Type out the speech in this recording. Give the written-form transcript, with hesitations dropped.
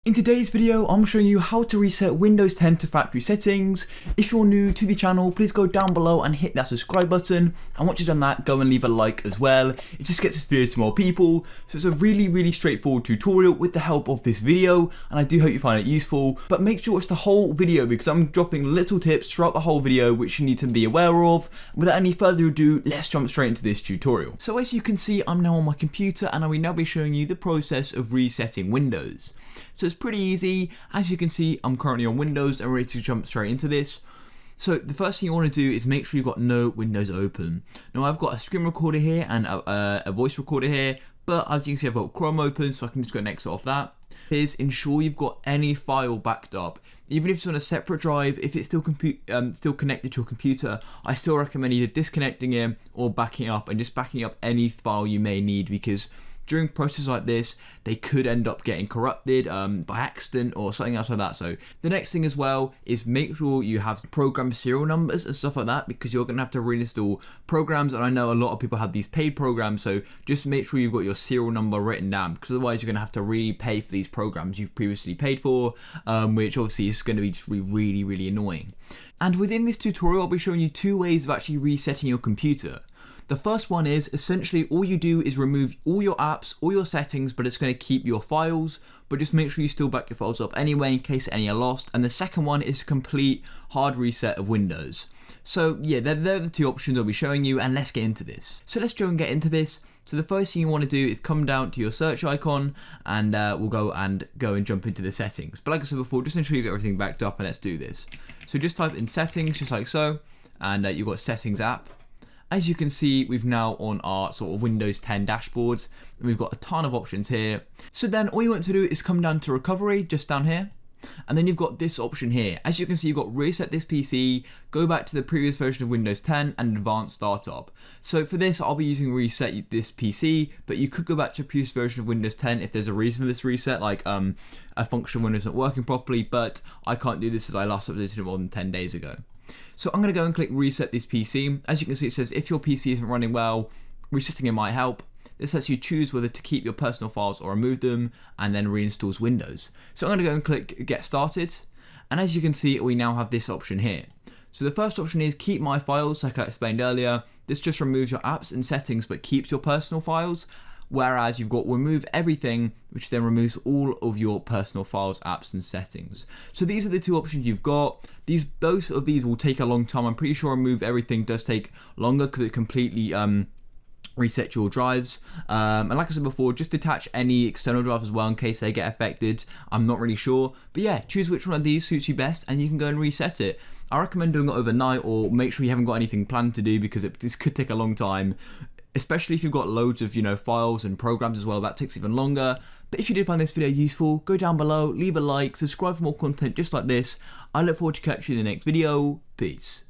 In today's video, I'm showing you how to reset Windows 10 to factory settings. If you're new to the channel, please go down below and hit that subscribe button. And once you've done that, go and leave a like as well. It just gets this video to more people. So it's a really straightforward tutorial with the help of this video. And I do hope you find it useful. But make sure you watch the whole video because I'm dropping little tips throughout the whole video which you need to be aware of. Without any further ado, let's jump straight into this tutorial. So as you can see, I'm now on my computer and I will now be showing you the process of resetting Windows. So it's pretty easy. As you can see, I'm currently on Windows and ready to jump straight into this. So the first thing you want to do is make sure you've got no windows open. Now I've got a screen recorder here and a voice recorder here, but as you can see I've got Chrome open, so I can just go and exit off that. Is ensure you've got any file backed up. Even if it's on a separate drive, if it's still connected to your computer, I still recommend either disconnecting it or backing up and just backing up any file you may need, because during processes like this, they could end up getting corrupted by accident or something else like that. So the next thing as well is make sure you have program serial numbers and stuff like that, because you're going to have to reinstall programs. And I know a lot of people have these paid programs, so just make sure you've got your serial number written down, because otherwise you're going to have to repay for these programs you've previously paid for, which obviously is going to be just really annoying. And within this tutorial, I'll be showing you two ways of actually resetting your computer. The first one is essentially all you do is remove all your apps, all your settings, but it's going to keep your files, but just make sure you still back your files up anyway in case any are lost. And the second one is a complete hard reset of Windows. So yeah, they're the two options I'll be showing you, and let's get into this. So let's go and get into this. So the first thing you want to do is come down to your search icon and we'll go and jump into the settings. But like I said before, just ensure you get everything backed up and let's do this. So just type in settings just like so, and you've got settings app. As you can see, we've now on our sort of Windows 10 dashboard, and we've got a ton of options here. So then all you want to do is come down to recovery, just down here. And then you've got this option here. As you can see, you've got reset this PC, go back to the previous version of Windows 10 and advanced startup. So for this, I'll be using reset this PC, but you could go back to a previous version of Windows 10 if there's a reason for this reset, like a function when it's not working properly, but I can't do this as I last updated it more than 10 days ago. So I'm going to go and click reset this PC. As you can see, it says if your PC isn't running well, resetting it might help. This lets you choose whether to keep your personal files or remove them, and then reinstalls Windows. So I'm going to go and click get started. And as you can see, we now have this option here. So the first option is keep my files, like I explained earlier. This just removes your apps and settings, but keeps your personal files. Whereas you've got remove everything, which then removes all of your personal files, apps and settings. So these are the two options you've got. Both of these will take a long time. I'm pretty sure remove everything does take longer because it completely reset your drives. And like I said before, just detach any external drives as well in case they get affected. I'm not really sure. But yeah, choose which one of these suits you best and you can go and reset it. I recommend doing it overnight, or make sure you haven't got anything planned to do, because this could take a long time. Especially if you've got loads of, files and programs as well, that takes even longer. But if you did find this video useful, go down below, leave a like, subscribe for more content just like this. I look forward to catching you in the next video. Peace.